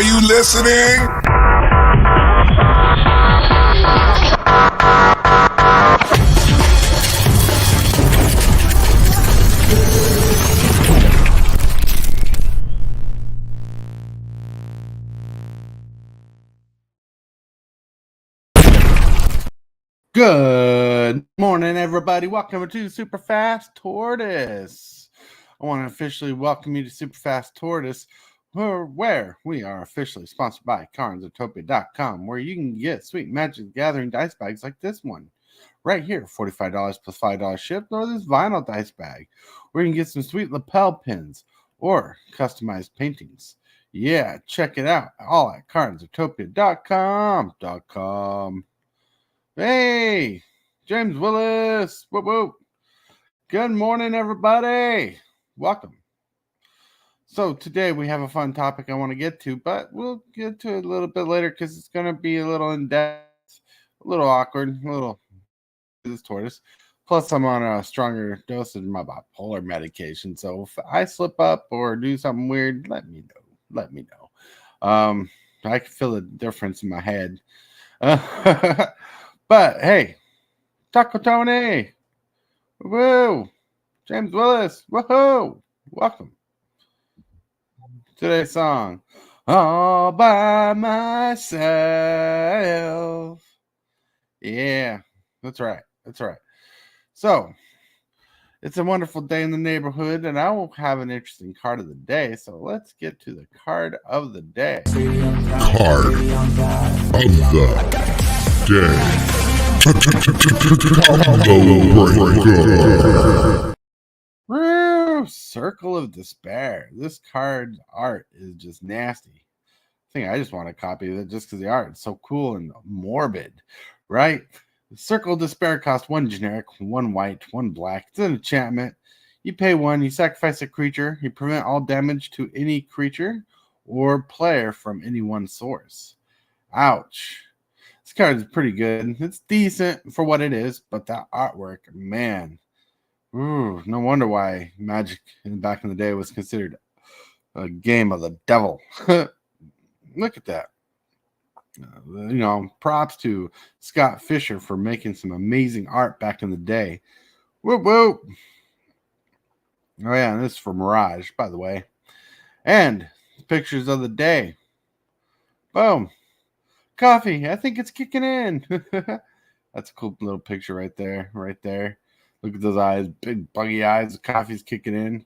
Are you listening? Good morning, everybody. Welcome to Super Fast Tortoise. I want to officially welcome you to Super Fast Tortoise, where we are officially sponsored by carnsutopia.com, where you can get sweet Magic Gathering dice bags like this one right here, $45 plus $5 shipped, or this vinyl dice bag, where you can get some sweet lapel pins or customized paintings. Yeah, check it out all at carnsutopia.com. Hey, James Willis. Whoop, whoop. Good morning, everybody. Welcome. So today we have a fun topic I want to get to, but we'll get to it a little bit later because it's going to be a little in-depth, a little awkward, a little this tortoise. Plus, I'm on a stronger dosage of my bipolar medication. So if I slip up or do something weird, let me know. Let me know. I can feel the difference in my head. But hey, Taco Tony, woo! James Willis, woohoo! Welcome. Today's song, all by myself. Yeah, that's right. That's right. So, it's a wonderful day in the neighborhood, and I will have an interesting card of the day. So let's get to the card of the day. Card of the day. Woo! Circle of Despair. This card art is just nasty. I think I just want a copy of it just because the art is so cool and morbid, right? Circle of Despair costs 1 generic, 1 white, 1 black. It's an enchantment. You pay 1, you sacrifice a creature, you prevent all damage to any creature or player from any one source. Ouch. This card is pretty good. It's decent for what it is, but that artwork, man. Ooh, no wonder why Magic back in the day was considered a game of the devil. Look at that. Props to Scott Fisher for making some amazing art back in the day. Whoop, whoop. Oh, yeah, and this is for Mirage, by the way. And pictures of the day. Boom. Coffee. I think it's kicking in. That's a cool little picture right there. Right there. Look at those eyes. Big, buggy eyes. The coffee's kicking in.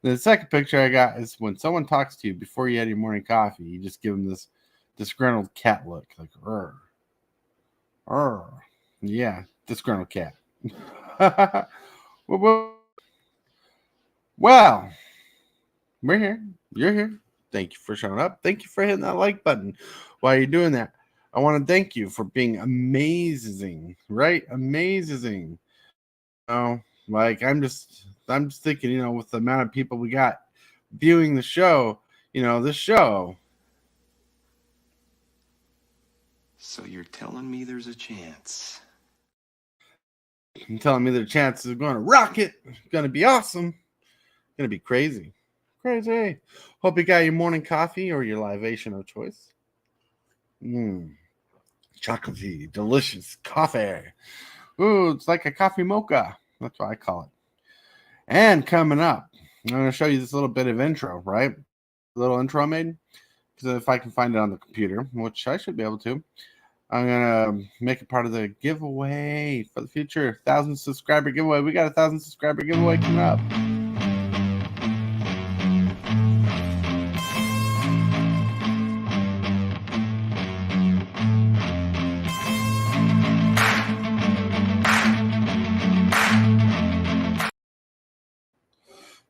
The second picture I got is when someone talks to you before you had your morning coffee, you just give them this disgruntled cat look. Like, "Rrr. Rrr." Yeah, disgruntled cat. Well, we're here. You're here. Thank you for showing up. Thank you for hitting that like button while you're doing that. I want to thank you for being amazing, right? Amazing. Like I'm just thinking, with the amount of people we got viewing the show, this show. So you're telling me there's a chance? You're telling me the chances are going to rock it. It's going to be awesome. It's going to be crazy. Crazy. Hope you got your morning coffee or your libation of choice. Chocolatey, delicious coffee. Ooh, it's like a coffee mocha. That's what I call it. And coming up, I'm going to show you this little bit of intro, right? A little intro I made. Because if I can find it on the computer, which I should be able to, I'm going to make it part of the giveaway for the future. 1,000 subscriber giveaway. We got a 1,000 subscriber giveaway coming up.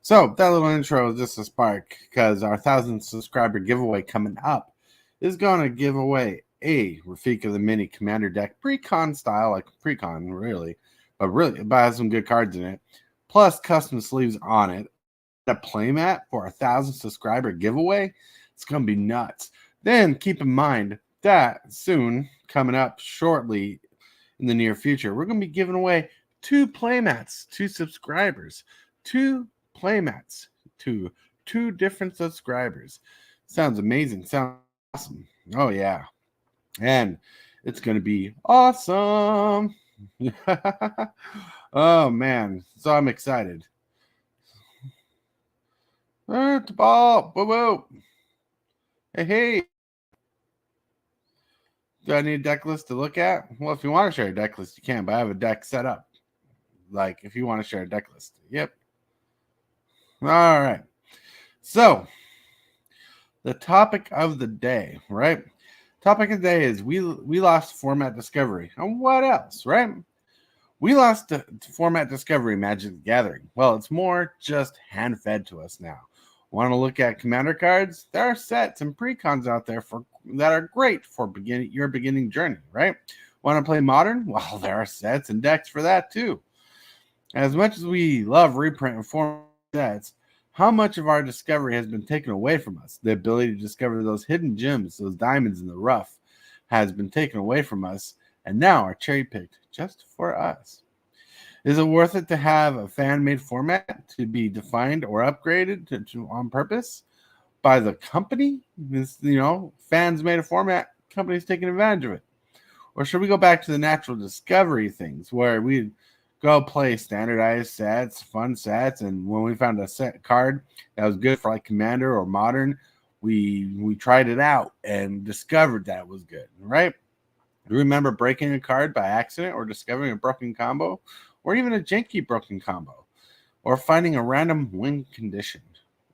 So that little intro is just a spark because our 1,000 subscriber giveaway coming up is going to give away a Rafika the Mini Commander deck, precon style, like precon really, but it has some good cards in it, plus custom sleeves on it. A playmat for 1,000 subscriber giveaway. It's going to be nuts. Then keep in mind that soon, coming up shortly in the near future, we're going to be giving away 2 playmats to subscribers. 2 playmats to 2 different subscribers. Sounds amazing. Sounds awesome. Oh yeah. And it's going to be awesome. Oh man. So I'm excited. The ball. Whoa, whoa. Hey, hey. Do I need a deck list to look at? Well, if you want to share a deck list, you can, but I have a deck set up. Like, if you want to share a deck list. Yep. All right. So, the topic of the day, right? Topic of the day is we lost format discovery. And what else, right? We lost the format discovery Magic the Gathering. Well, it's more just hand-fed to us now. Want to look at commander cards? There are sets and precons out there that are great for your beginning journey, right? Want to play modern? Well, there are sets and decks for that too. As much as we love reprint and format sets, how much of our discovery has been taken away from us? The ability to discover those hidden gems, those diamonds in the rough, has been taken away from us, and now are cherry-picked just for us. Is it worth it to have a fan-made format to be defined or upgraded on purpose by the company? Fans made a format, companies taking advantage of it. Or should we go back to the natural discovery things where we go play standardized sets, fun sets, and when we found a set card that was good for like Commander or Modern, we tried it out and discovered that it was good, right? Do you remember breaking a card by accident or discovering a broken combo? Or even a janky broken combo, or finding a random win condition?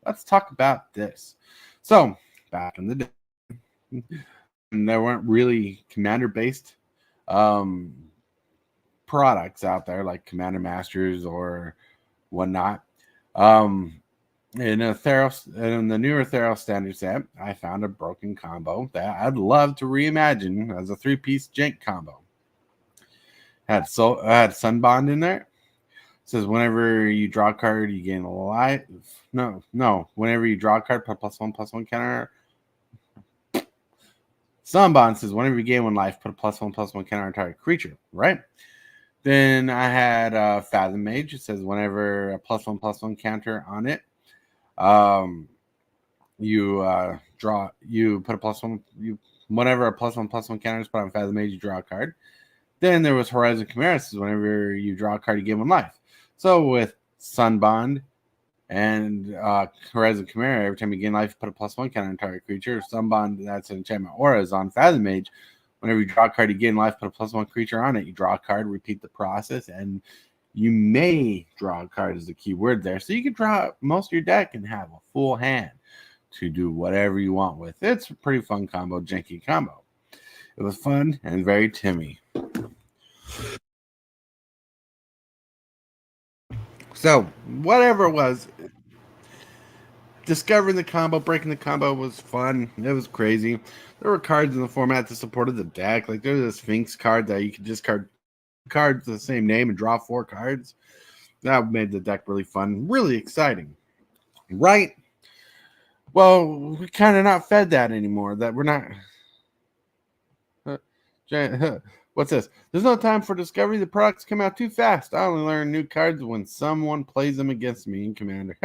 Let's talk about this. So, back in the day, and there weren't really commander-based products out there like Commander Masters or whatnot. In the newer Theros standard set, I found a broken combo that I'd love to reimagine as a 3-piece jank combo. I had Sunbond in there. It says whenever you draw a card, you gain a life. No. Whenever you draw a card, put +1/+1 counter. Sunbond says whenever you gain 1 life, put a +1/+1 counter on target creature. Right. Then I had Fathom Mage. It says whenever a +1/+1 counter on it, you put a +1. Whenever a +1/+1 counter is put on Fathom Mage, you draw a card. Then there was Horizon Chimera. This is whenever you draw a card, you gain 1 life. So with Sunbond and Horizon Chimera, every time you gain life, you put a +1 counter on target creature. Sunbond, that's an enchantment aura, is on Fathom Mage. Whenever you draw a card, you gain life, put a +1 creature on it. You draw a card, repeat the process, and you may draw a card is the key word there. So you can draw most of your deck and have a full hand to do whatever you want with. It's a pretty fun combo, janky combo. It was fun and very Timmy. So, whatever it was, discovering the combo, breaking the combo was fun. It was crazy. There were cards in the format that supported the deck. Like, there's a Sphinx card that you could discard cards with the same name and draw 4 cards. That made the deck really fun, really exciting. Right? Well, we kind of not fed that anymore. That we're not... What's this? There's no time for discovery. The products come out too fast. I only learn new cards when someone plays them against me in Commander.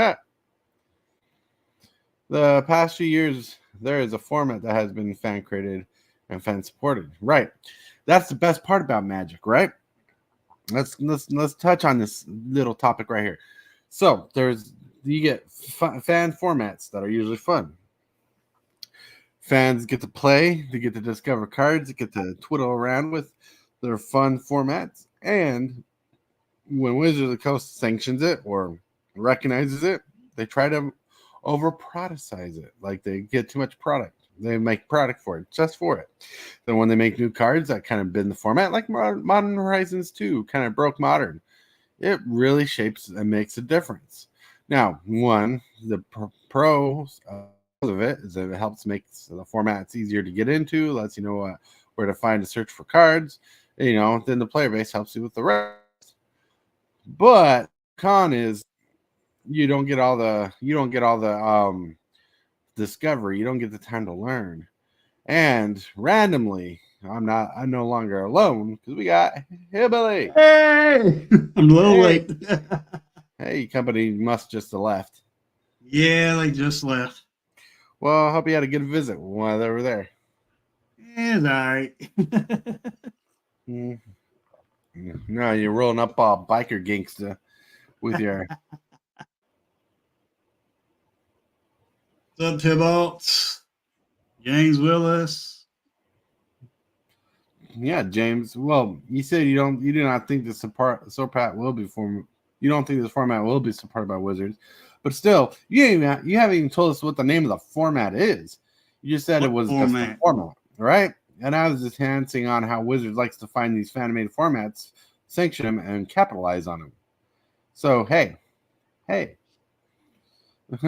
The past few years, there is a format that has been fan created and fan supported. Right. That's the best part about Magic, right? Let's touch on this little topic right here. So you get fan formats that are usually fun. Fans get to play, they get to discover cards, they get to twiddle around with their fun formats. And when Wizards of the Coast sanctions it or recognizes it, they try to over-productize it. Like they get too much product. They make product for it, just for it. Then when they make new cards that kind of bend the format, like Modern Horizons 2 kind of broke Modern, it really shapes and makes a difference. Now, the pros of it is that it helps make the formats easier to get into, lets you know where to find a search for cards. Then the player base helps you with the rest. But con is you don't get all the discovery. You don't get the time to learn. And randomly, I'm no longer alone because we got Hillbilly. Hey, I'm a little late. Hey, company must just have left. Yeah, they just left. Well, I hope you had a good visit while they were there. Yeah, it's all right. Mm. No, you're rolling up all biker gangsta with your. What's up, Tybalt? James Willis. Yeah, James. Well, you said you do not think this format will be You don't think this format will be supported by Wizards, but still, you haven't even told us what the name of the format is. You just said it What was just format? the format, right? And I was just hinting on how Wizards likes to find these fan-made formats, sanction them, and capitalize on them. So hey,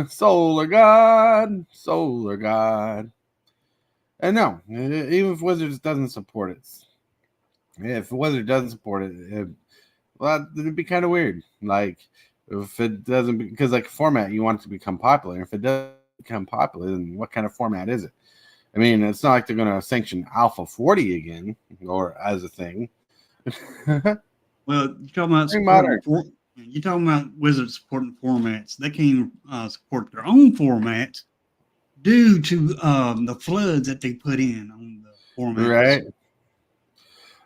Solar God. And no, even if Wizards doesn't support it, if Wizard doesn't support it, well, it'd be kind of weird. Like if it doesn't, because like format, you want it to become popular. If it doesn't become popular, then what kind of format is it? I mean, it's not like they're going to sanction Alpha 40 again or as a thing. Well, you're talking about Modern. you're talking about Wizards supporting formats. They can't support their own formats due to the floods that they put in on the formats.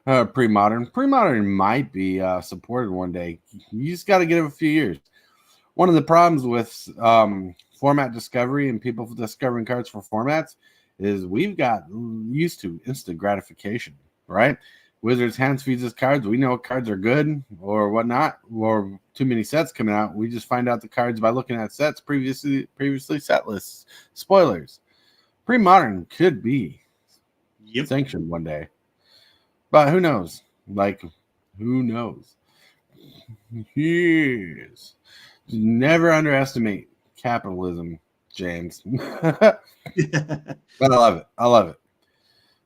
Right. Pre-modern might be supported one day. You just got to give it a few years. One of the problems with format discovery and people discovering cards for formats is we've got used to instant gratification, right? Wizards hands feeds us cards. We know what cards are good or whatnot, or too many sets coming out. We just find out the cards by looking at sets previously set lists. Spoilers. Pre-modern could be sanctioned one day. But who knows? Like, who knows? Yes. Never underestimate capitalism, James. But I love it.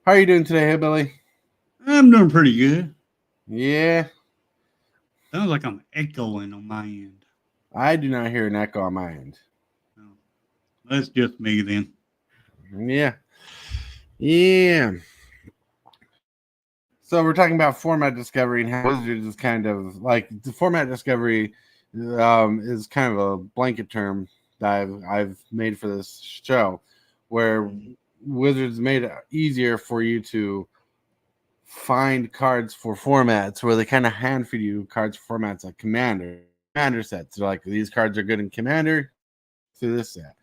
How are you doing today, hey Billy? I'm doing pretty good. Yeah. Sounds like I'm echoing on my end. I do not hear an echo on my end. No, that's just me then. Yeah. So we're talking about format discovery and how Wizards is kind of like the format discovery is kind of a blanket term that I've made for this show, where Wizards made it easier for you to find cards for formats, where they kind of hand feed you cards for formats like Commander sets. They're like, these cards are good in Commander, through this set,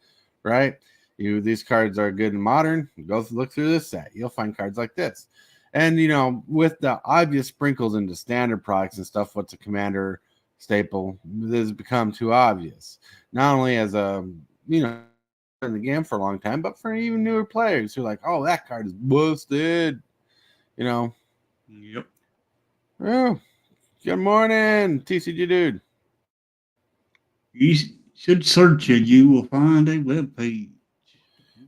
right? These cards are good in Modern. Go look through this set. You'll find cards like this. And with the obvious sprinkles into standard products and stuff, what's a Commander staple, this has become too obvious. Not only as in the game for a long time, but for even newer players who are like, oh, that card is busted. Yep. Oh, good morning, TCG dude. You should search it. You will find a web page.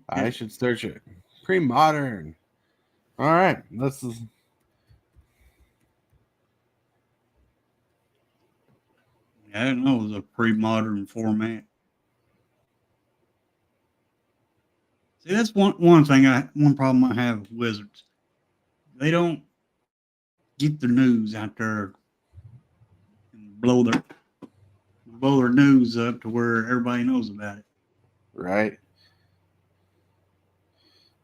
I should search it. Pre-modern. All right, this is. I didn't know it was a pre-modern format. See, that's one problem I have with Wizards. They don't get the news out there and blow their news up to where everybody knows about it. Right.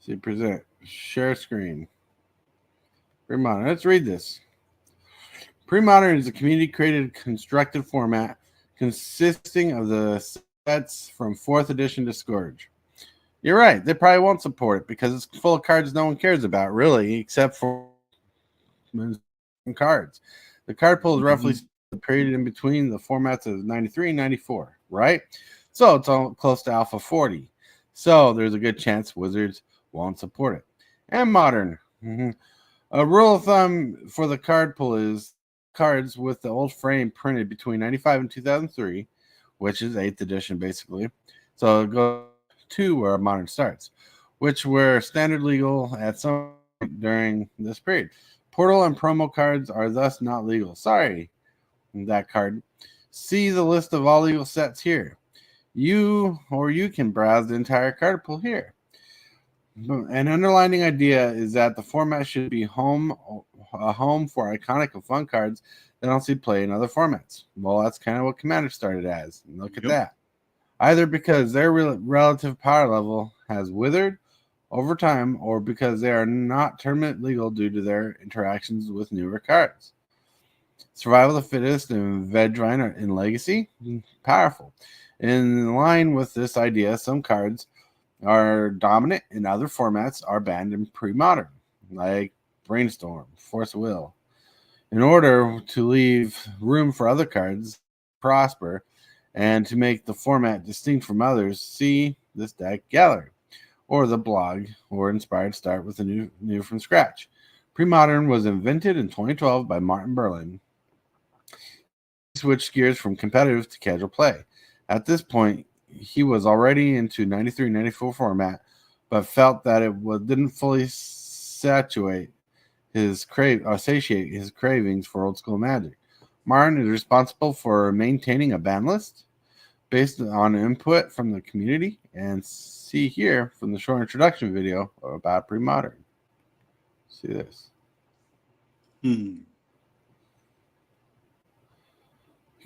See, present. Share screen. Pre-modern. Let's read this. Pre-modern is a community-created constructed format consisting of the sets from 4th edition to Scourge. You're right. They probably won't support it because it's full of cards no one cares about, really, except for cards. The card pool is roughly the period in between the formats of 93 and 94, right? So it's all close to Alpha 40. So there's a good chance Wizards won't support it. And Modern. A rule of thumb for the card pool is cards with the old frame printed between 95 and 2003, which is 8th edition basically. So it goes to where Modern starts, which were standard legal at some point during this period. Portal and promo cards are thus not legal. Sorry, that card. See the list of all legal sets here. You can browse the entire card pool here. An underlining idea is that the format should be a home for iconic and fun cards that don't see play in other formats. Well, that's kind of what Commander started as. Look at that. Either because their relative power level has withered over time or because they are not tournament legal due to their interactions with newer cards. Survival of the fittest and Vedrine are in Legacy, powerful. In line with this idea, some cards are dominant in other formats are banned in pre-modern, like Brainstorm, Force of Will. In order to leave room for other cards prosper and to make the format distinct from others, see this deck gallery or the blog or inspired start with a new from scratch. Pre-modern was invented in 2012 by Martin Berlin. He switched gears from competitive to casual play. At this point, he was already into 93-94 format, but felt that it didn't fully satiate his cravings for old school Magic. Martin is responsible for maintaining a ban list based on input from the community, and see here from the short introduction video about pre-modern. See this. Can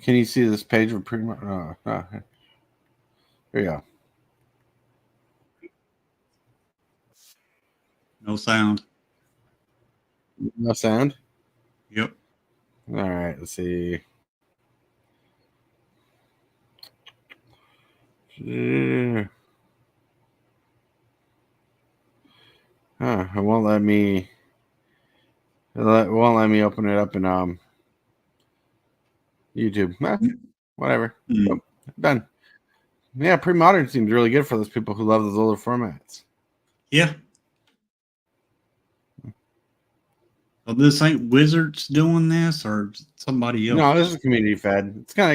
you see this page of pre-modern? Here you go. No sound. No sound? Yep. All right, let's see. It won't let me. It won't let me open it up in YouTube. Whatever. Oh, done. Yeah, pre-modern seems really good for those people who love those older formats. Yeah. Well, this ain't Wizards doing this or somebody else? No, this is community fed. It's kind of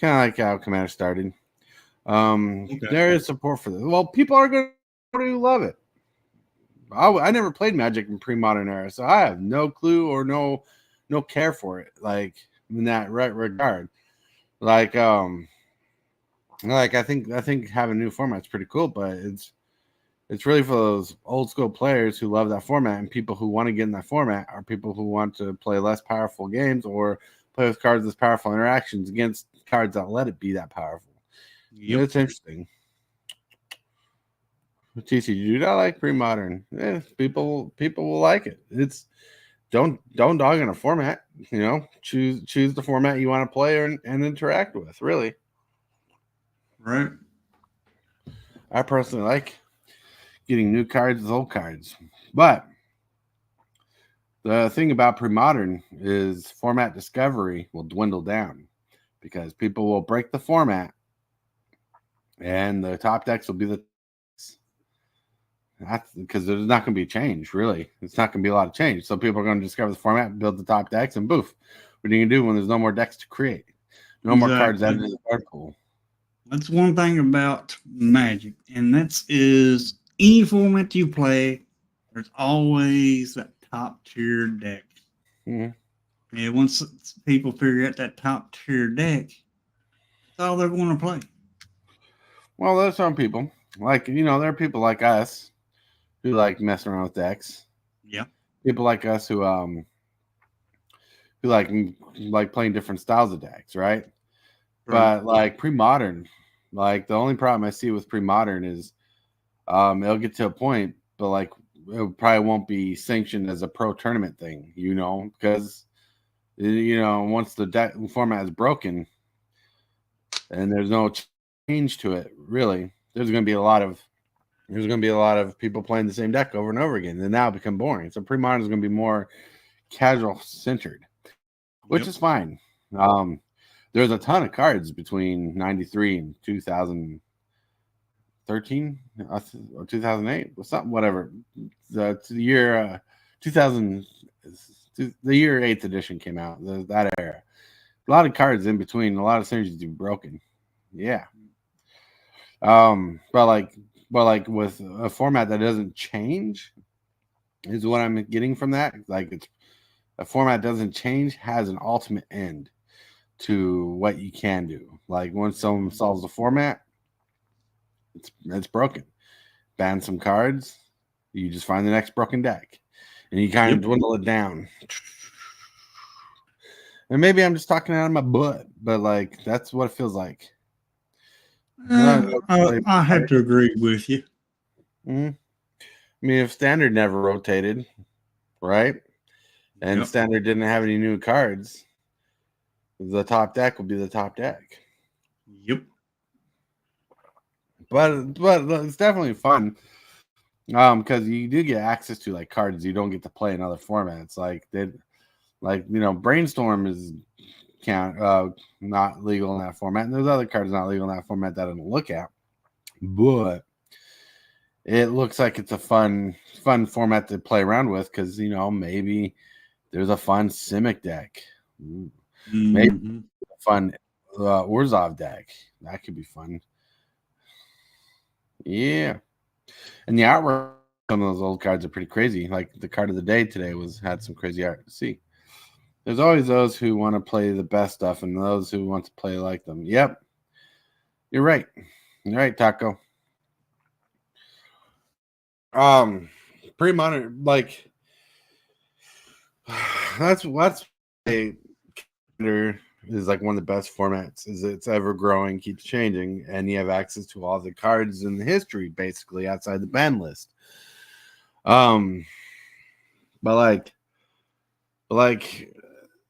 like how Commander started. Okay. There is support for this. Well, people are going to love it. I never played Magic in pre-modern era, so I have no clue or no care for it. Like in that regard, like I think having new format's pretty cool, but it's really for those old school players who love that format, and people who want to get in that format are people who want to play less powerful games or play with cards with powerful interactions against cards that let it be that powerful. Yep. It's interesting. TC, you do not like pre-modern. People will like it. It's don't dog in a format. You know, choose the format you want to play and interact with. Really, Right. I personally like getting new cards with old cards, but the thing about pre-modern is format discovery will dwindle down because people will break the format, and the top decks will be the. That's because there's not going to be a change, really. It's not going to be a lot of change. So people are going to discover the format, build the top decks, and boof. What are you going to do when there's no more decks to create? No more cards added to the card pool. That's one thing about Magic, and is any format you play, there's always that top tier deck. Mm-hmm. And once people figure out that top tier deck, that's all they're going to play. Well, there's some people there are people like us who like messing around with decks. Yeah. People like us who like playing different styles of decks, right? But like pre-modern, like the only problem I see with pre-modern is it'll get to a point, but like it probably won't be sanctioned as a pro tournament thing, because once the deck format is broken and there's no change to it, really, there's going to be a lot of people playing the same deck over and over again, and now become boring. So pre-modern is going to be more casual centered, which is fine. There's a ton of cards between 93 and 2013 or 2008 or something, whatever. The year 2000, the year 8th edition came out. That era, a lot of cards in between, a lot of synergies be broken. Yeah. But like with a format that doesn't change is what I'm getting from that. Like it's a format doesn't change, has an ultimate end to what you can do. Like once someone solves the format, it's broken. Ban some cards, you just find the next broken deck, and you kind of dwindle it down. And maybe I'm just talking out of my butt, but like that's what it feels like. I have to agree with you. Mhm. I mean, if standard never rotated, right? And Yep. standard didn't have any new cards, the top deck would be the top deck. Yep. But it's definitely fun. Because you do get access to like cards you don't get to play in other formats. Brainstorm is not legal in that format, and there's other cards not legal in that format that I don't look at. But it looks like it's a fun format to play around with because maybe there's a fun Simic deck, maybe a fun Orzhov deck that could be fun. Yeah, and the artwork some of those old cards are pretty crazy. Like the card of the day today had some crazy art to see. There's always those who want to play the best stuff and those who want to play like them. Yep, you're right. You're right, Taco. Pre-modern, like that's a is like one of the best formats. Is it's ever growing, keeps changing, and you have access to all the cards in the history basically outside the ban list. But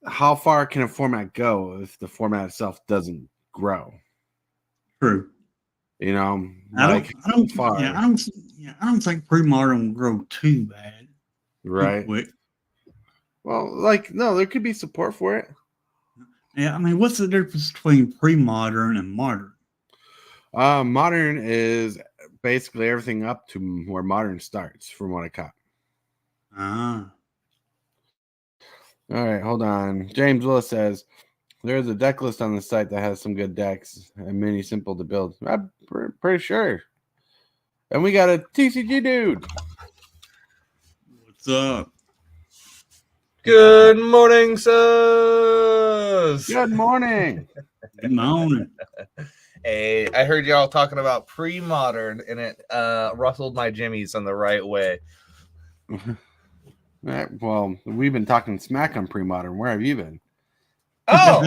how far can a format go if the format itself doesn't grow? True. I don't think pre-modern will grow too bad. Right. Too quick. Well, no, there could be support for it. Yeah, I mean, what's the difference between pre-modern and modern? Modern is basically everything up to where modern starts, from what I caught. Ah. All right, hold on. James Willis says there's a deck list on the site that has some good decks and many simple to build. I'm pretty sure. And we got a TCG dude. What's up? Good morning, sirs. Good morning. Good morning. Hey, I heard y'all talking about pre-modern, and it rustled my jimmies in the right way. Right, well, we've been talking smack on pre-modern. Where have you been? Oh,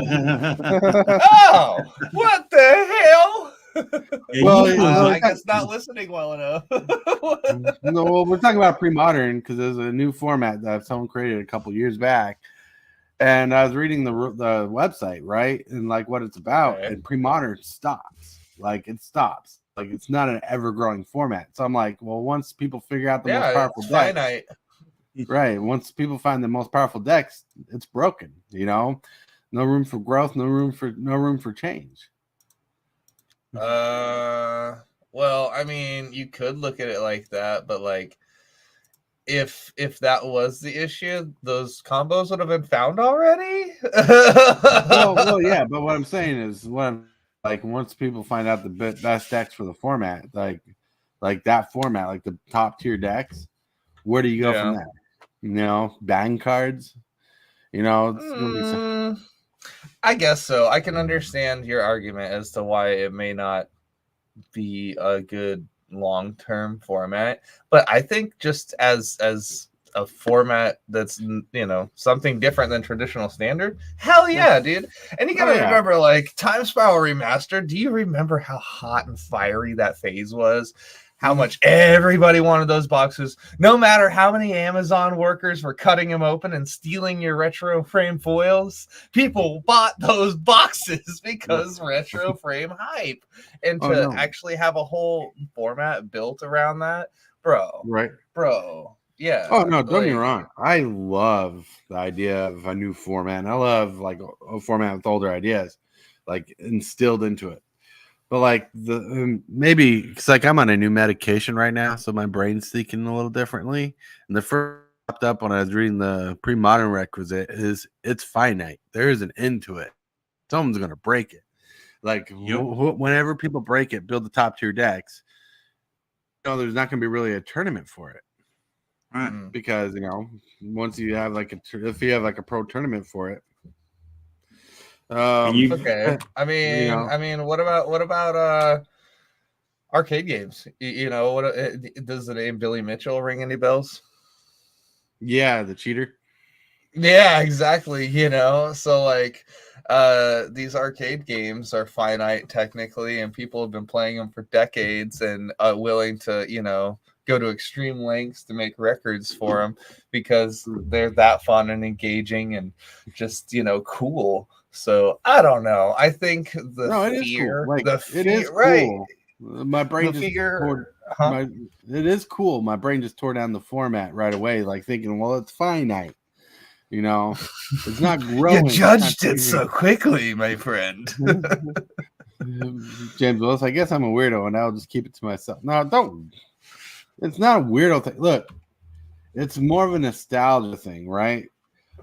oh, what the hell? I guess not listening well enough. No, well, we're talking about pre-modern because there's a new format that someone created a couple years back, and I was reading the website, right, and like what it's about, and pre-modern stops. It stops. Like it's not an ever-growing format. So I'm like, well, once people figure out the most powerful decks, finite. Right? Once people find the most powerful decks, it's broken. No room for growth, no room for change. Well, I mean, you could look at it like that, but like if that was the issue, those combos would have been found already. well, yeah, but what I'm saying is once people find out the best decks for the format, like that format, like the top tier decks, where do you go from that? Bang cards. It's gonna be I guess so. I can understand your argument as to why it may not be a good long-term format, but I think just as a format that's something different than traditional standard, hell yeah, dude. And you gotta remember, like, Time Spiral Remastered, do you remember how hot and fiery that phase was? How much everybody wanted those boxes, no matter how many Amazon workers were cutting them open and stealing your retro frame foils. People bought those boxes because retro frame hype. And to actually have a whole format built around that, bro. Right. Bro. Yeah. Oh, no, don't get me wrong. I love the idea of a new format. And I love like a format with older ideas, like instilled into it. But like maybe because like I'm on a new medication right now, so my brain's thinking a little differently. And the first popped up when I was reading the pre-modern requisite is it's finite. There is an end to it. Someone's gonna break it. Like whenever people break it, build the top tier decks. There's not gonna be really a tournament for it, right? Because once you have if you have like a pro tournament for it. Okay. I mean, what about arcade games? What does the name Billy Mitchell ring any bells? Yeah, the cheater. Yeah, exactly. So like these arcade games are finite technically, and people have been playing them for decades and willing to, go to extreme lengths to make records for them because they're that fun and engaging and just, cool. So I don't know. I think No, it is cool. Like the it is fear, right? cool. My brain The just tore fear, huh? my. It is cool. My brain just tore down the format right away, like thinking, well, it's finite. It's not You growing. It's not judged it so changing. quickly, my friend. James Willis, I guess I'm a weirdo, and I'll just keep it to myself. No, don't. It's not a weirdo thing. Look, it's more of a nostalgia thing, right?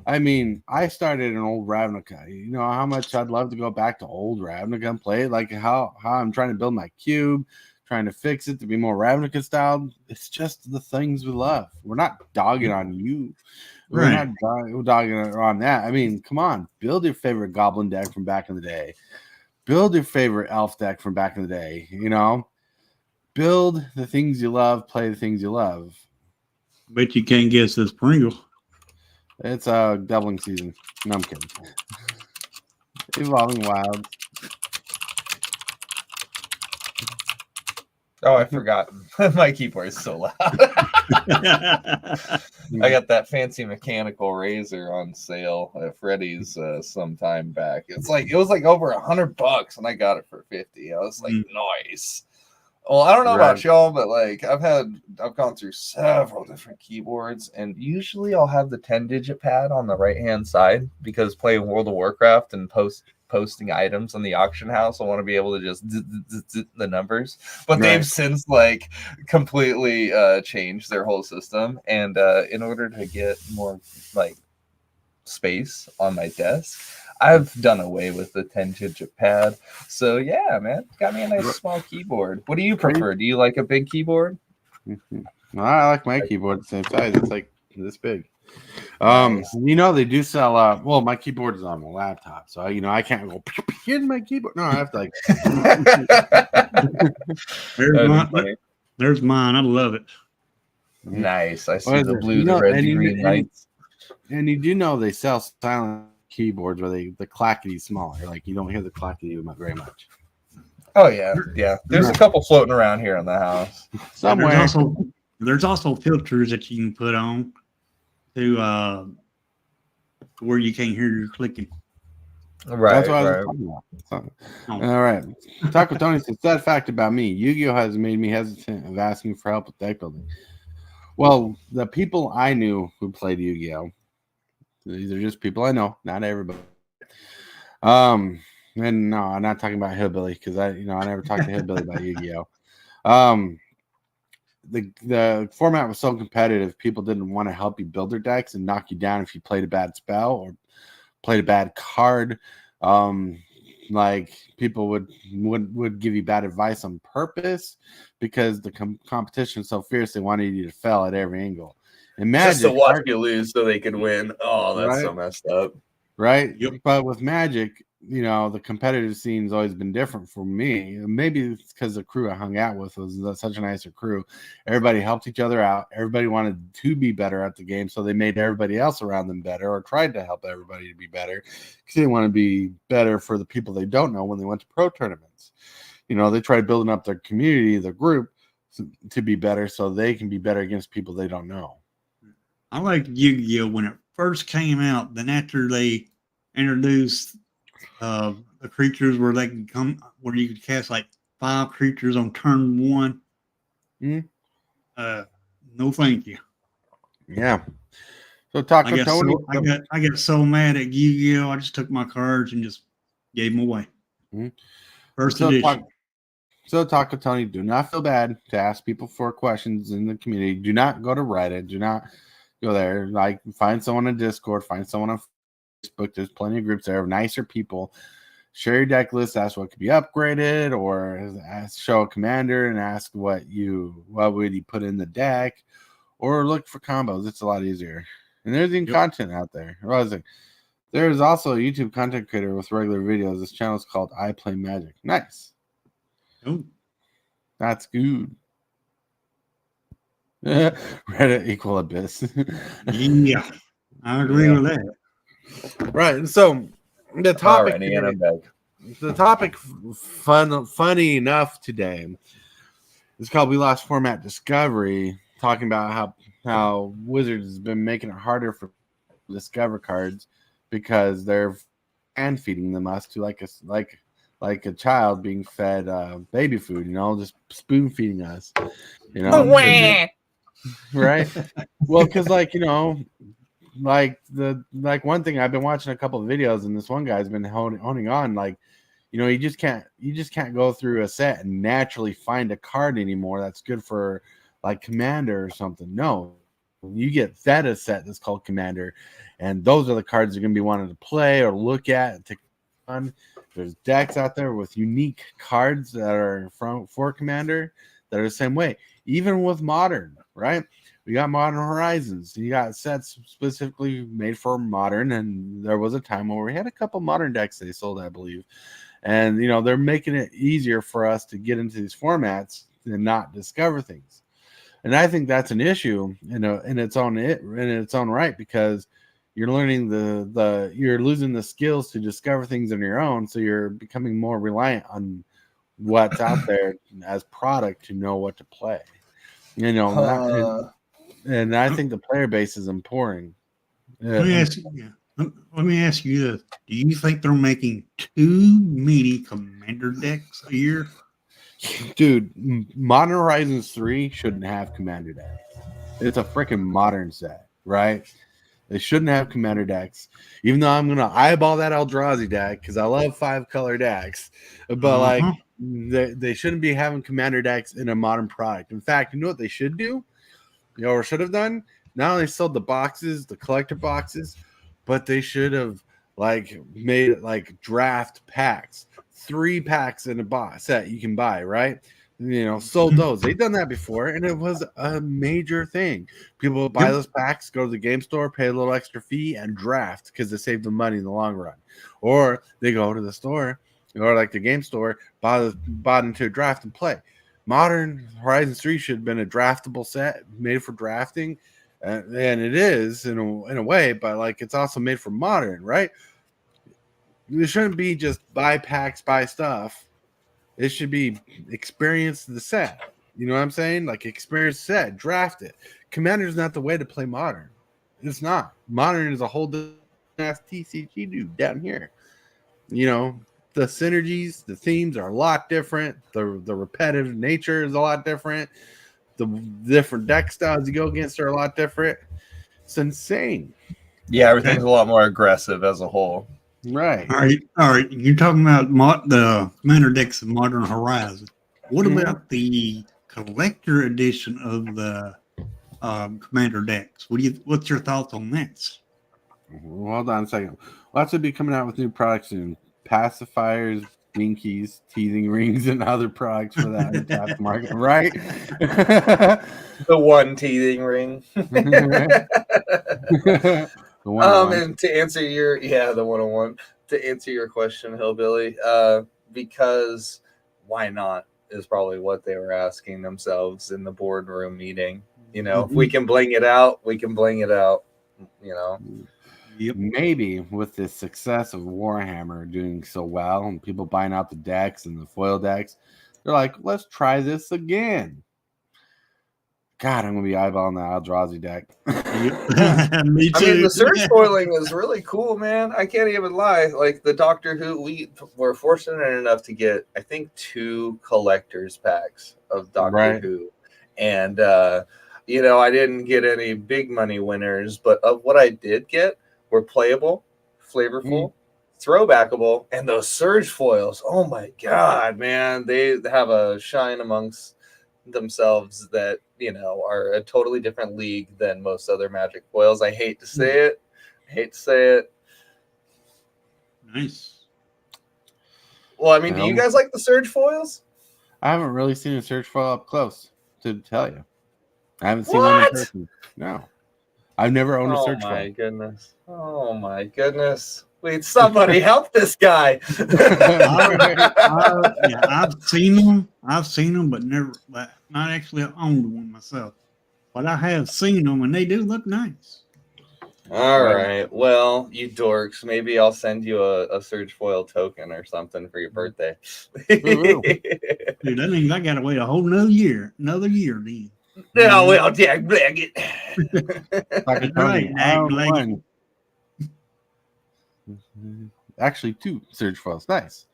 I mean, I started an old Ravnica. You know how much I'd love to go back to old Ravnica and play it, like how I'm trying to build my cube, trying to fix it to be more Ravnica style. It's just the things we love. We're not dogging on you. We're Right. not dogging on that. I mean, come on, build your favorite Goblin deck from back in the day. Build your favorite Elf deck from back in the day. Build the things you love, play the things you love. Bet you can't guess this Pringle. It's a doubling season. No, I'm kidding. Evolving Wild. Oh, I forgot. My keyboard is so loud. I got that fancy mechanical razor on sale at Freddy's some time back. It was like over $100, and I got it for 50. I was like, nice. Well, I don't know about y'all, but like I've gone through several different keyboards, and usually I'll have the 10-digit pad on the right hand side because playing World of Warcraft and posting items on the auction house, I want to be able to just the numbers. But they've since like completely changed their whole system, and in order to get more like space on my desk, I've done away with the 10-digit pad. So yeah, man, got me a nice small keyboard. What do you prefer? Do you like a big keyboard? Well, I like my keyboard the same size. It's like this big. Nice. They do sell. Well, my keyboard is on my laptop, so I can't go in my keyboard. No, I have to like. There's mine. I love it. Nice. I see the blue, You the know, red, and the you- green lights. And you do know they sell silent keyboards where the clackety smaller. Like you don't hear the clackety very much. Oh yeah, yeah. There's a couple floating around here in the house. Somewhere. There's also filters that you can put on to where you can't hear your clicking. Right. That's what I was talking about. All right. Taco Tony says, sad fact about me, Yu-Gi-Oh! Has made me hesitant of asking for help with deck building. Well, the people I knew who played Yu-Gi-Oh! These are just people I know, not everybody. And no, I'm not talking about Hillbilly because I never talked to Hillbilly about Yu-Gi-Oh! The format was so competitive, people didn't want to help you build their decks and knock you down if you played a bad spell or played a bad card. Like people would give you bad advice on purpose because the competition is so fierce. They wanted you to fail at every angle. And Magic, just to watch you lose so they could win. Oh, that's so messed up. Right? Yep. But with Magic, the competitive scene's always been different for me. Maybe it's because the crew I hung out with was such a nicer crew. Everybody helped each other out. Everybody wanted to be better at the game, so they made everybody else around them better or tried to help everybody to be better because they want to be better for the people they don't know when they went to pro tournaments. They tried building up their community, their group, to be better so they can be better against people they don't know. I liked Yu-Gi-Oh! When it first came out. Then after they introduced the creatures where they can come, where you could cast like 5 creatures on turn 1. No, thank you. Yeah. So Taco Tony, I got so mad at Yu-Gi-Oh! I just took my cards and just gave them away. First edition. So Taco Tony, do not feel bad to ask people for questions in the community. Do not go to Reddit. Do not go there. Like find someone on Discord. Find someone on Facebook. There's plenty of groups there of nicer people. Share your deck list. Ask what could be upgraded, or show a commander and ask what would he put in the deck, or look for combos. It's a lot easier. And there's even content out there. There's also a YouTube content creator with regular videos. This channel is called I Play Magic. Nice. Oh, that's good. Reddit equal abyss. Yeah. I agree with that. Right. And so the topic Alrighty, and I'm back. funny enough today is called We Lost Format Discovery, talking about how Wizards has been making it harder for Discover cards because they're hand feeding them us to like a child being fed baby food, just spoon feeding us, right? Well, because one thing I've been watching a couple of videos, and this one guy's been honing on, you just can't go through a set and naturally find a card anymore that's good for like Commander or something. No, you get fed a set that's called Commander, and those are the cards you're going to be wanting to play or look at and take fun. There's decks out there with unique cards that are for Commander that are the same way. Even with Modern, right? We got Modern Horizons. You got sets specifically made for Modern, and there was a time where we had a couple Modern decks they sold, I believe. And they're making it easier for us to get into these formats and not discover things. And I think that's an issue in its own right, because you're learning you're losing the skills to discover things on your own, so you're becoming more reliant on what's out there as product to know what to play. And I think the player base is important. Let me ask you this: do you think they're making too many Commander decks a year? Dude, Modern Horizons 3 shouldn't have Commander decks. It's a freaking Modern set, right? They shouldn't have Commander decks, even though I'm going to eyeball that Eldrazi deck because I love 5-color decks. But, they shouldn't be having Commander decks in a Modern product. In fact, you know what they should do? Or should have done? Not only sold the boxes, the collector boxes, but they should have, made draft packs. 3 packs in a box set you can buy, right? Sold those. They've done that before, and it was a major thing. People would buy those packs, go to the game store, pay a little extra fee, and draft because they save them money in the long run. Or they go to the store, or the game store, bought into a draft and play. Modern Horizons 3 should have been a draftable set made for drafting, and it is in a way, but it's also made for Modern, right? It shouldn't be just buy packs, buy stuff. It should be experience the set. You know what I'm saying? Experience the set, draft it. Commander's not the way to play Modern. It's not. Modern is a whole ass TCG dude down here. The synergies, the themes are a lot different. The repetitive nature is a lot different. The different deck styles you go against are a lot different. It's insane. Yeah, everything's a lot more aggressive as a whole. Right. All right. You're talking about the Commander decks of Modern Horizon. What about the collector edition of the Commander decks? What's your thoughts on that? Hold on a second. Lots will be coming out with new products soon. Pacifiers, binkies, teething rings, and other products for that untapped market, right? The one teething ring. And to answer the 101, to answer your question, Hillbilly, because why not is probably what they were asking themselves in the boardroom meeting. If we can bling it out, we can bling it out. Yep. Maybe with the success of Warhammer doing so well and people buying out the decks and the foil decks, they're like, let's try this again. God, I'm going to be eyeballing the Eldrazi deck. Me too. I mean, the search foiling is really cool, man. I can't even lie. The Doctor Who, we were fortunate enough to get, I think, 2 collector's packs of Doctor Who. And, I didn't get any big money winners, but of what I did get were playable, flavorful, throwbackable, and those surge foils. Oh, my God, man. They have a shine amongst themselves that are a totally different league than most other Magic foils. I hate to say it. Nice. Well, I mean, do you guys like the surge foils? I haven't really seen a surge foil up close, to tell you. I haven't seen one in person. No, I've never owned a surge foil. Oh my goodness! Wait, somebody help this guy. I've seen them, but not actually owned one myself. But I have seen them, and they do look nice. All right. Well, you dorks. Maybe I'll send you a Surge Foil token or something for your birthday. Woo-woo. Dude, that means I gotta wait a whole nother year then. No, well, Jack Black it. Dr. That's Tony, right, I Dak own Black. one. Actually, 2 Surge Foils. Nice.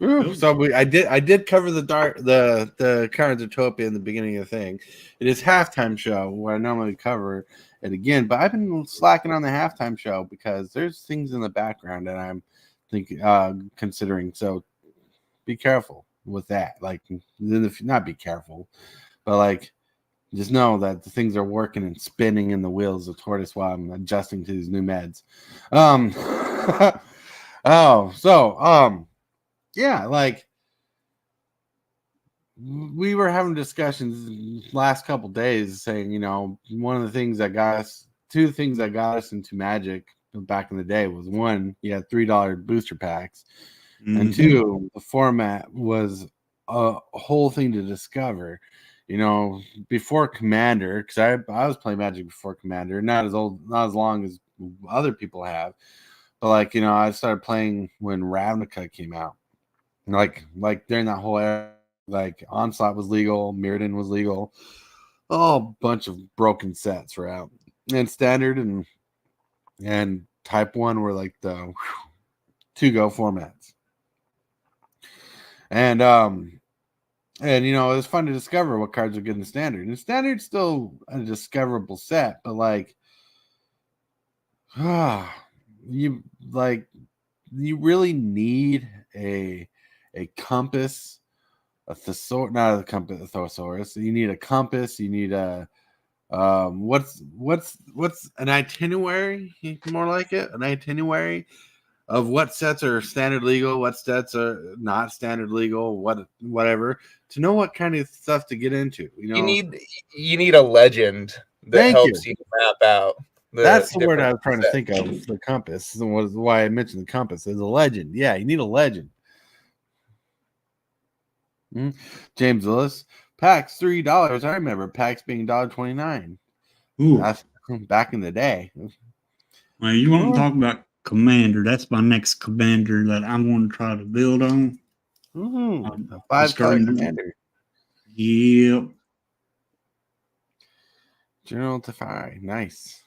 Ooh, Cool. so I did cover the Cards Utopia in the beginning of the thing. It is halftime show where I normally cover it again, but I've been slacking on the halftime show because there's things in the background that I'm considering. So be careful with that. Like, not be careful, but like just know that the things are working and spinning in the wheels of tortoise while I'm adjusting to these new meds. Yeah, like we were having discussions last couple days saying, one of the things that got us, 2 things that got us into Magic back in the day was, 1, you had $3 booster packs, and 2, the format was a whole thing to discover. Before Commander, because I was playing Magic before Commander, not as long as other people have, but I started playing when Ravnica came out. Like during that whole era, like Onslaught was legal, Mirrodin was legal, a bunch of broken sets were out, and Standard and Type 1 were like the to-go formats, and it was fun to discover what cards are good in Standard, and Standard's still a discoverable set, but you really need a compass, a thesaurus. You need a compass. You need a what's an itinerary? More like it, an itinerary of what sets are standard legal, what sets are not standard legal, whatever, to know what kind of stuff to get into. You need a legend that Thank helps you. you map out. That's the word I was trying to sets. think of. The compass, and was why I mentioned the compass. Is a legend. Yeah, you need a legend. James Willis, packs $3. I remember packs being $1.29. Ooh. That's back in the day. Well, you want to talk about Commander? That's my next Commander that I'm going to try to build on. A 5-color Commander. Yep. General Teferi. Nice.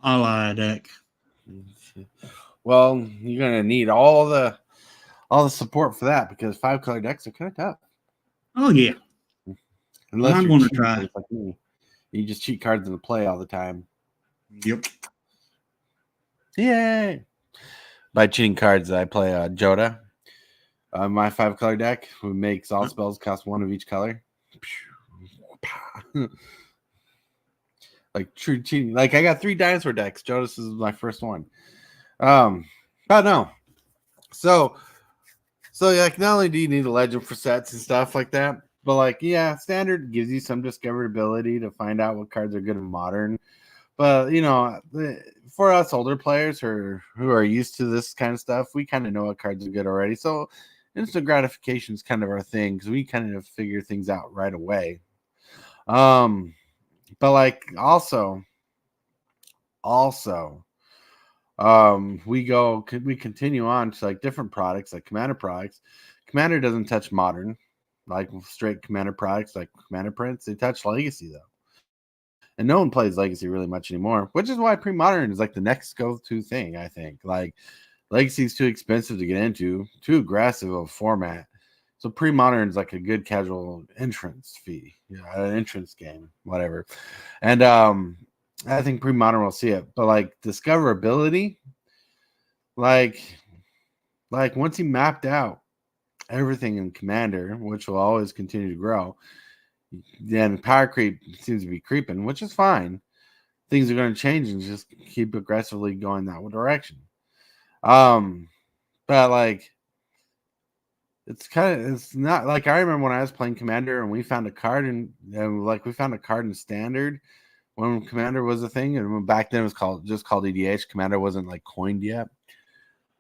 Ally deck. Well, you're gonna need all the support for that because 5-color decks are kind of tough. Oh yeah. Unless I'm you're going to try. like me. You just cheat cards in the play all the time. Yep. Yay! By cheating cards, I play Joda. My 5-color deck makes all spells cost 1 of each color. Like true cheating. Like I got 3 dinosaur decks. Jodas is my first one. But no. So like not only do you need a legend for sets and stuff like that, but standard gives you some discoverability to find out what cards are good in modern. But for us older players who are used to this kind of stuff, we kind of know what cards are good already. So instant gratification is kind of our thing because we kind of figure things out right away. But also we continue on to different products like Commander products. Commander doesn't touch modern, like straight Commander products like Commander prints. They touch Legacy though, and no one plays Legacy really much anymore, which is why pre-modern is the next go-to thing. I think Legacy is too expensive to get into, too aggressive of a format. So pre-modern is a good casual entrance fee, an entrance game, whatever. And I think pre-modern will see it, but discoverability, once you mapped out everything in Commander, which will always continue to grow, then power creep seems to be creeping, which is fine. Things are going to change and just keep aggressively going that direction. But it's not I remember when I was playing Commander and we found a card and we found a card in Standard when Commander was a thing, and back then it was called EDH. Commander wasn't coined yet,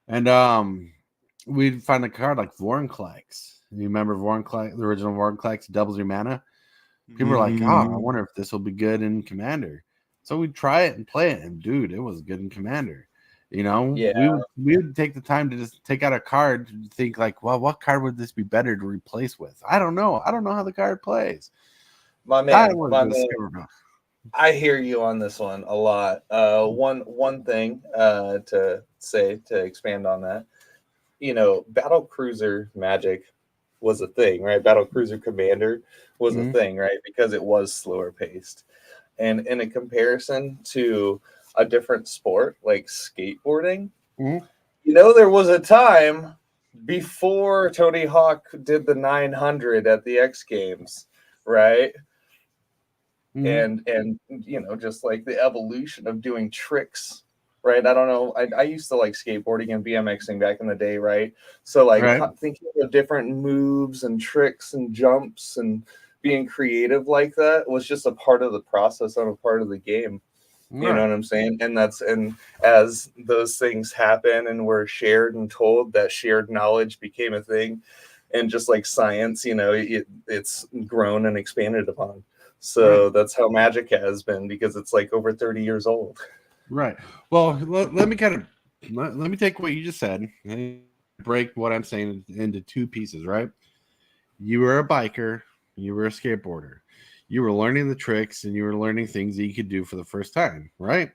and we'd find a card like Vorinclex. You remember Vorinclex, the original Vorinclex doubles your mana? People were like, "Oh, I wonder if this will be good in Commander." So we'd try it and play it, and dude, it was good in Commander. You know, Yeah. we would take the time to just take out a card and think like, well, what card would this be better to replace with? I don't know. I don't know how the card plays. My That man, was my the man. discovery. I hear you on this one a lot. One thing to say to expand on that, Battle Cruiser Magic was a thing, right? Battle Cruiser Commander was a thing, right? Because it was slower paced. And in a comparison to a different sport like skateboarding, there was a time before Tony Hawk did the 900 at the X Games, right? And just like the evolution of doing tricks, right? I don't know. I used to like skateboarding and BMXing back in the day, right? So like thinking of different moves and tricks and jumps and being creative like that was just a part of the process and a part of the game. You know what I'm saying? And as those things happen and were shared and told, that shared knowledge became a thing. And just like science, it's grown and expanded upon. So that's how Magic has been, because it's like over 30 years old. Right. Well, let me let me take what you just said and break what I'm saying into two pieces, right? You were a biker, you were a skateboarder. You were learning the tricks and you were learning things that you could do for the first time, right?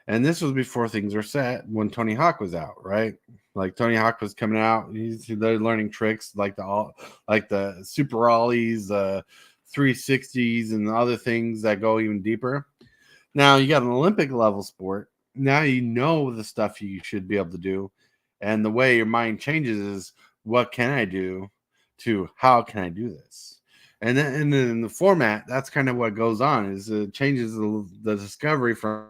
And this was before things were set when Tony Hawk was out, right? Like Tony Hawk was coming out, they're learning tricks like the super ollies, 360s, and other things that go even deeper. Now you got an Olympic level sport. Now you know the stuff you should be able to do, and the way your mind changes is what can I do to how can I do this. And then in the format, that's kind of what goes on. Is it changes the discovery from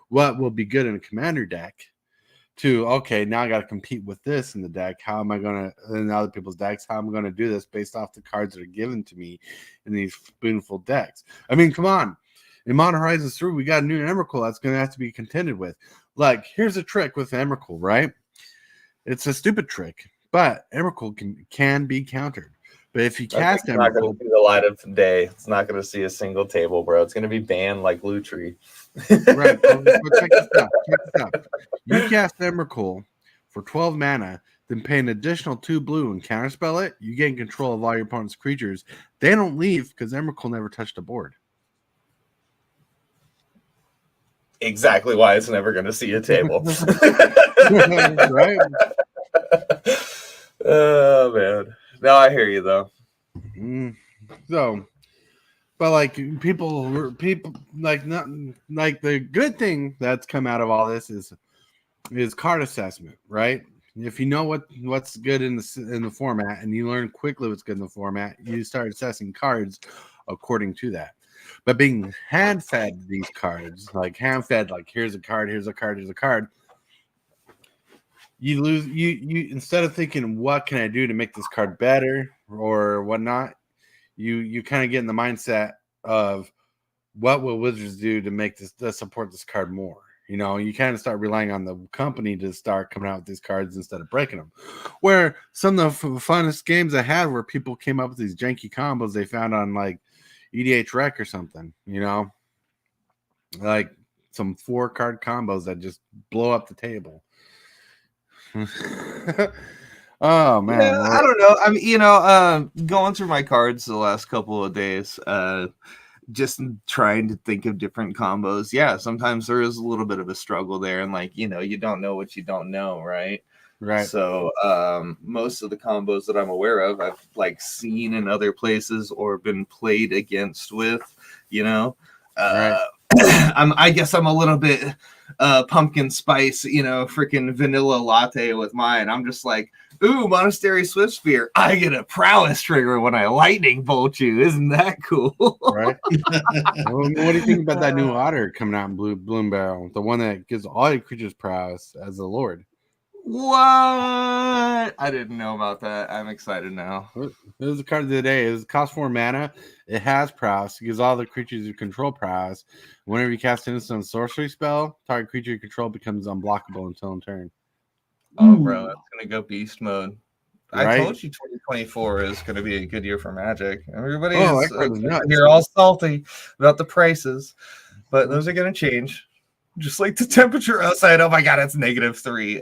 what will be good in a commander deck to, okay, now I got to compete with this in the deck. How am I going to, in other people's decks, how am I going to do this based off the cards that are given to me in these spoonful decks? I mean, come on. In Modern Horizons 3, we got a new Emrakul that's going to have to be contended with. Like, here's a trick with Emrakul, right? It's a stupid trick, but Emrakul can be countered. But if you cast Emrakul, not going to see the light of day. It's not going to see a single table, bro. It's going to be banned like Lutri. Right. But check this out. You cast Emrakul for 12 mana, then pay an additional 2 blue and counterspell it. You gain control of all your opponent's creatures. They don't leave because Emrakul never touched a board. Exactly why it's never going to see a table. Right? Oh, man. No, I hear you, though. So, but like people like not like the good thing that's come out of all this is card assessment, right? If you know what's good in the format and you learn quickly what's good in the format, you start assessing cards according to that. But being hand fed these cards, like hand fed, like here's a card, here's a card, here's a card. You lose. You instead of thinking what can I do to make this card better or whatnot, you kind of get in the mindset of what will Wizards do to make this to support this card more. You kind of start relying on the company to start coming out with these cards instead of breaking them. Where some of the funnest games I had where people came up with these janky combos they found on like EDH Rec or something, like some 4-card combos that just blow up the table. Oh man, yeah, I don't know. I mean, going through my cards the last couple of days, just trying to think of different combos. Yeah, sometimes there is a little bit of a struggle there, and like you don't know what you don't know, right? Right. So most of the combos that I'm aware of, I've like seen in other places or been played against with, Right. I guess I'm a little bit pumpkin spice, freaking vanilla latte with mine. I'm just like, ooh, Monastery Swift Spear. I get a prowess trigger when I lightning bolt you. Isn't that cool? Right. What do you think about that new otter coming out in Bloom Barrel? The one that gives all your creatures prowess as a lord. What? I didn't know about that. I'm excited now. It was a card of the day. It costs 4 mana. It has prowess. It gives all the creatures you control prowess. Whenever you cast an instant sorcery spell, target creature you control becomes unblockable until in turn. Oh, bro, that's gonna go beast mode. Right? I told you 2024 is going to be a good year for Magic. Everybody Oh, is that card is nuts. here all salty about the prices. but those are gonna change. Just like the temperature outside. Oh my god, it's -3.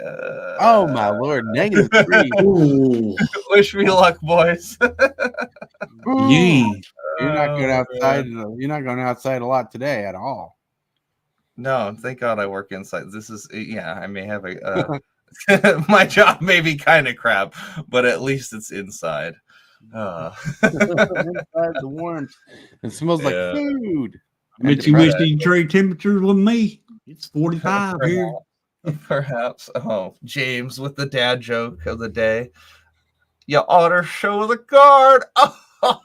Oh my lord, -3. Ooh, Wish me luck, boys. Ooh, yeah. you're not going Oh, outside. man. You're not going outside a lot today at all. No, thank God I work inside. This is I may have a my job may be kind of crap, but at least it's inside. Inside the warmth. It smells like Yeah. food. I bet you wish you'd trade temperatures with me. It's 45 here. Perhaps. Oh, James with the dad joke of the day. You ought to show the card. Oh,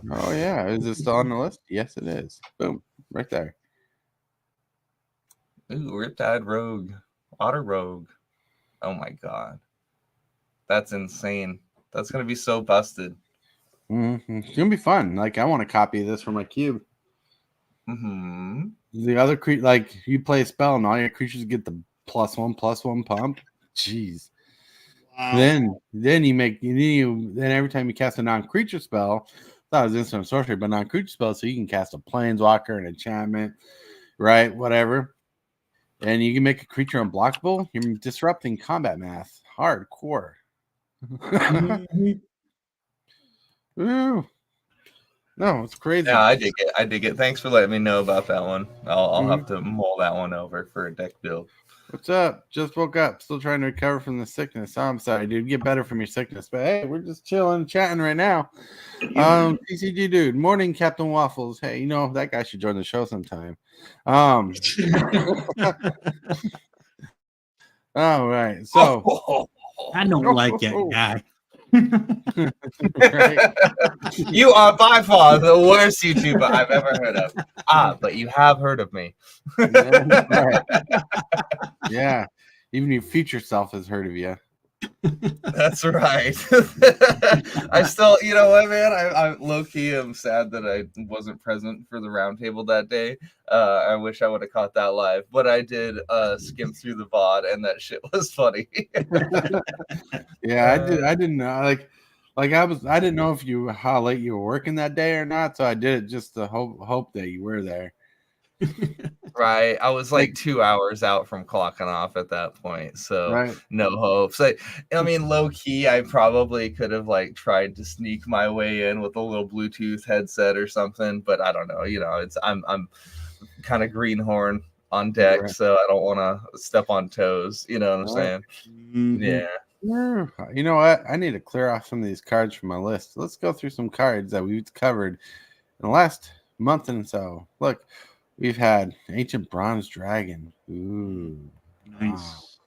Oh yeah, is it still on the list? Yes, it is. Boom, right there. Ooh, Riptide Rogue. Otter Rogue. Oh my god. That's insane. That's gonna be so busted. Mm-hmm. It's gonna be fun. Like, I want to copy this for my cube. Mm-hmm. The other like you play a spell and all your creatures get the +1/+1 pump. Jeez. Wow. Then every time you cast a non-creature spell, that was instant sorcery, but non-creature spell, so you can cast a planeswalker, an enchantment, right? Whatever. And you can make a creature unblockable. You're disrupting combat math. Hardcore. Mhm. Ooh. No, it's crazy. Yeah, I dig it. Thanks for letting me know about that one. I'll have to mull that one over for a deck build. What's up? Just woke up. Still trying to recover from the sickness. Oh, I'm sorry, dude. Get better from your sickness. But hey, we're just chilling, chatting right now. TCG dude. Morning, Captain Waffles. Hey, you know, that guy should join the show sometime. All right. So I don't like that guy. right. You are by far the worst YouTuber I've ever heard of. But you have heard of me. Right. Yeah. Even your future self has heard of you. That's right. I still, you know what, man? I low-key am sad that I wasn't present for the roundtable that day. I wish I would have caught that live, but I did skim through the VOD, and that shit was funny. Yeah, I didn't know. I didn't know if how late you were working that day or not, so I did it just to hope that you were there. Right. I was like 2 hours out from clocking off at that point. So Right. no hopes. I mean, low key, I probably could have like tried to sneak my way in with a little Bluetooth headset or something, but I don't know. You know, I'm kind of greenhorn on deck, Right. so I don't want to step on toes. You know what I'm saying? Mhm. Yeah. You know what? I need to clear off some of these cards from my list. Let's go through some cards that we've covered in the last month and so. Look, we've had Ancient Bronze Dragon. Ooh. Nice.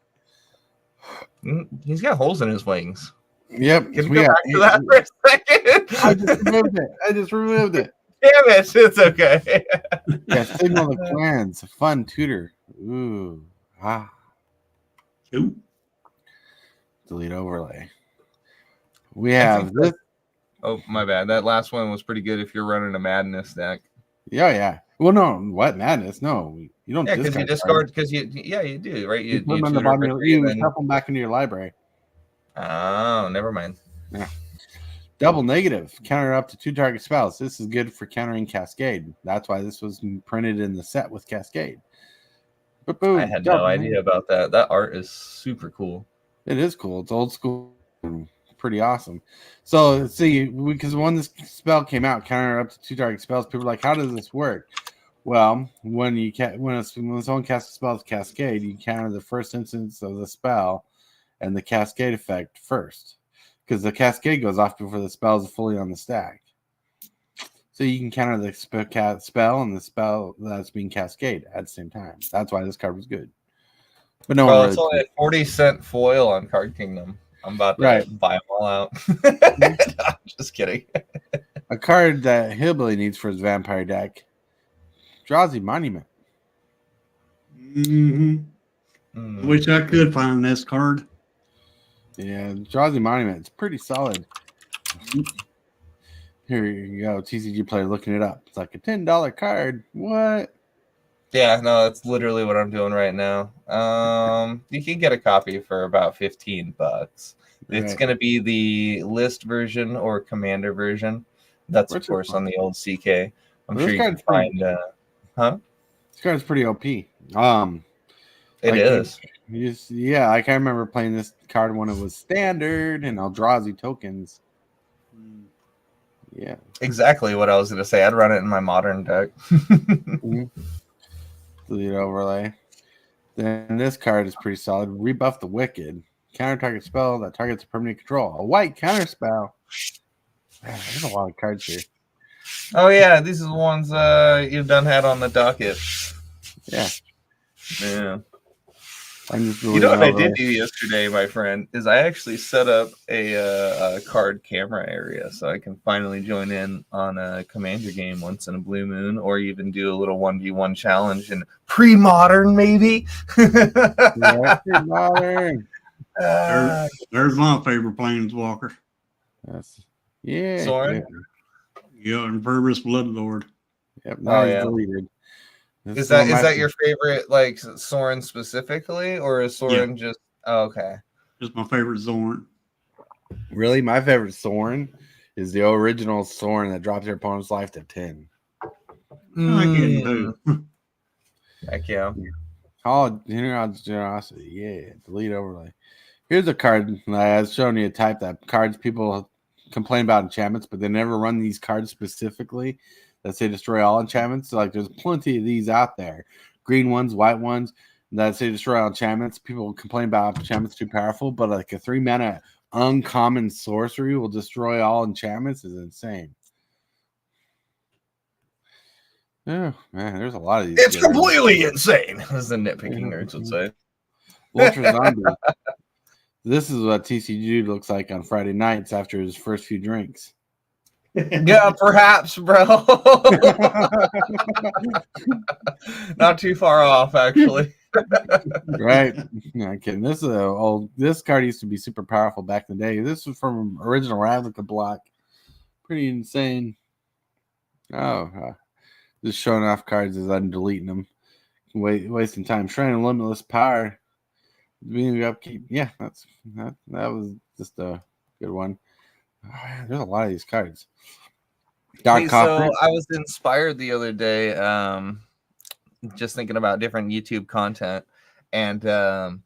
He's got holes in his wings. Yep. Can we go back to that for a second? I just removed it. Damn it. It's okay. Yeah, Signal the Clans. Fun tutor. Ooh. Ooh. Delete overlay. We have this. Oh, my bad. That last one was pretty good if you're running a Madness deck. Yeah. Well, no. What Madness? No, you don't. Yeah, because you discard. Because you do, right? You put them on the bottom. You stuff them back into your library. Oh, never mind. Yeah. Double negative. Counter up to 2 target spells. This is good for countering Cascade. That's why this was printed in the set with Cascade. But boom, I had no idea about that. That art is super cool. It is cool. It's old school and pretty awesome. So let's see, because when this spell came out, counter up to 2 target spells, people were like, how does this work? Well, when someone casts a spell with Cascade, you counter the first instance of the spell and the Cascade effect first, because the Cascade goes off before the spell is fully on the stack. So you can counter the spell and the spell that's being Cascade at the same time. That's why this card was good. But no, well, it's only a 40-cent foil on Card Kingdom. I'm about to buy them all out. No, I'm just kidding. A card that Hillbilly needs for his vampire deck. Drowsy Monument. Wish I could find this card. Yeah, Drowsy Monument. It's pretty solid. Here you go. TCG player looking it up. It's like a $10 card. What? Yeah, no, that's literally what I'm doing right now. You can get a copy for about $15. It's going to be the list version or commander version. That's of course on the old CK. I'm sure you can find Huh? This card's pretty OP. It Like, is. Yeah, like I remember playing this card when it was standard and Eldrazi tokens. Yeah. Exactly what I was going to say. I'd run it in my modern deck. Delete overlay. Then this card is pretty solid. Rebuff the Wicked. Counter target spell that targets a permanent control. A white counter spell. Man, there's a lot of cards here. Oh, yeah. These are the ones you've done had on the docket. Yeah. Yeah. I'm just You know what I did do yesterday, my friend, is I actually set up a card camera area so I can finally join in on a Commander game once in a blue moon, or even do a little 1v1 challenge in pre-modern, maybe. Yeah, pre-modern. There's my favorite planeswalker. Yeah. Soren? Yeah, Impervious Bloodlord. Yep. Now he's yeah. deleted. Is that your favorite, like Soren specifically, or is Soren just? Oh, okay. Just my favorite Zorn. Really, my favorite Soren is the original Soren that drops your opponent's life to 10. I get it too. Heck yeah. Oh, generosity. Yeah. Delete overlay. Here's a card that I was showing you a type that cards people complain about enchantments, but they never run these cards specifically that say destroy all enchantments. So, like, there's plenty of these out there. Green ones, white ones that say destroy all enchantments. People complain about enchantments too powerful, but like a 3-mana uncommon sorcery will destroy all enchantments is insane. Oh man, there's a lot of these. It's completely insane, as the nitpicking nerds would say. Ultra Zombie. This is what TCG looks like on Friday nights after his first few drinks. Yeah, perhaps, bro. Not too far off, actually. Right? Not kidding. This card used to be super powerful back in the day. This was from original Ravnica block. Pretty insane. Just showing off cards as I'm deleting them. Wasting time. Shrine of Limitless Power. Being upkeep. Yeah, that was just a good one. There's a lot of these cards. So I was inspired the other day, just thinking about different YouTube content, and I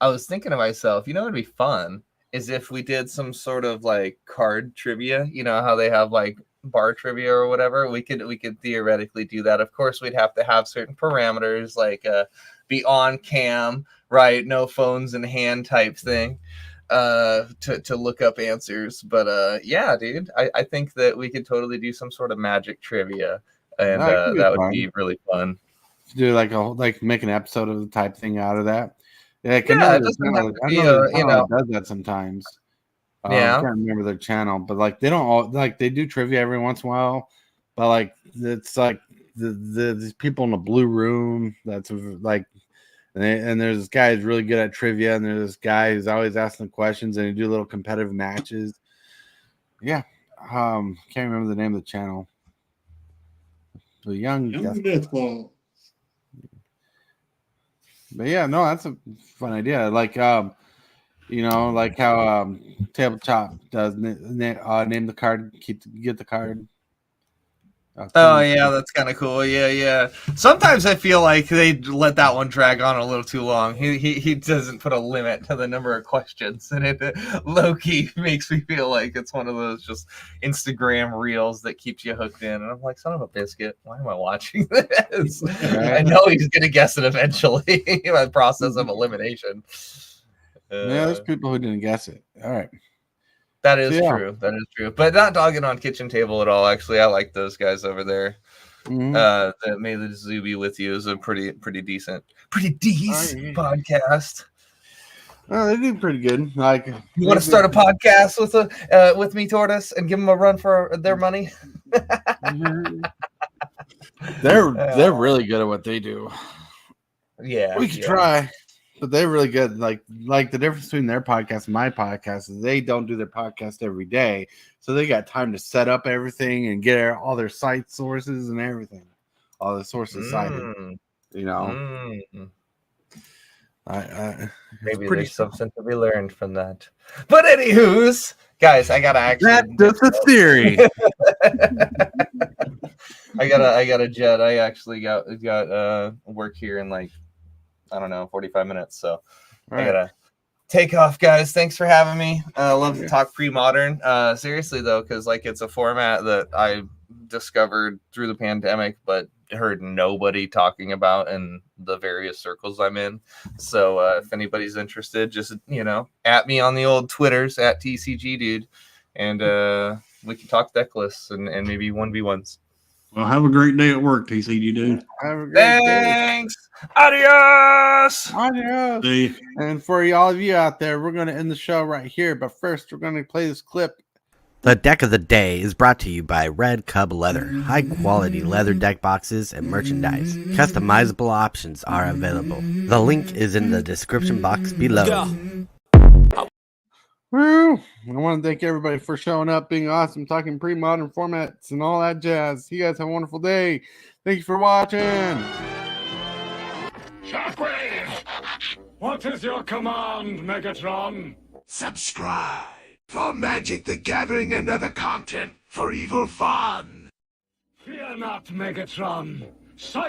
was thinking to myself, you know, it'd be fun is if we did some sort of like card trivia. You know how they have like bar trivia or whatever. We could theoretically do that. Of course, we'd have to have certain parameters, like be on cam, right? No phones in hand type thing. To look up answers, but yeah, dude, I think that we could totally do some sort of Magic trivia, and that would be really fun. Do like make an episode of the type thing out of that. Yeah, it doesn't have to be does that sometimes. Yeah, I can't remember their channel, but like they don't all like they do trivia every once in a while, but like it's like these people in the blue room that's like. And there's this guy who's really good at trivia, and there's this guy who's always asking questions, and they do little competitive matches. Yeah, can't remember the name of the channel. The Young Deathball. But yeah, no, that's a fun idea. Like you know, like how Tabletop does name the card, get the card. Oh yeah, that's kind of cool. Yeah. Sometimes I feel like they let that one drag on a little too long. He doesn't put a limit to the number of questions, and it low-key makes me feel like it's one of those just Instagram reels that keeps you hooked in. And I'm like, son of a biscuit, why am I watching this? Right. I know he's gonna guess it eventually by the process of elimination. Yeah, there's people who didn't guess it. All right. That is true. That is true. But not dogging on Kitchen Table at all. Actually, I like those guys over there. That May the Zoo Be With You is a pretty decent podcast. Oh, they do pretty good. Like, you want to start a podcast with me, Tortoise, and give them a run for their money? They're really good at what they do. Yeah, we could try. But they're really good. Like the difference between their podcast and my podcast is they don't do their podcast every day, so they got time to set up everything and get all their site sources and everything, all the sources cited. You know, maybe there's something to be learned from that. But anywho's, guys, I gotta actually. That's just a theory. I got a jet. I actually got work here in like, I don't know, 45 minutes. So I gotta take off, guys. Thanks for having me. Love to talk pre-modern. Seriously though, because like it's a format that I discovered through the pandemic, but heard nobody talking about in the various circles I'm in. So if anybody's interested, just at me on the old Twitters at TCG dude, and we can talk deck lists and maybe 1v1s. Well, have a great day at work, TCG dude. Have a great day. Thanks. Adios. Adios. See ya. And for all of you out there, we're going to end the show right here. But first, we're going to play this clip. The deck of the day is brought to you by Red Cub Leather. High quality leather deck boxes and merchandise. Customizable options are available. The link is in the description box below. Woo! I want to thank everybody for showing up, being awesome, talking pre-modern formats and all that jazz. You guys have a wonderful day. Thank you for watching. Shockwave! What is your command, Megatron? Subscribe for Magic the Gathering and other content for evil fun. Fear not, Megatron. Cyber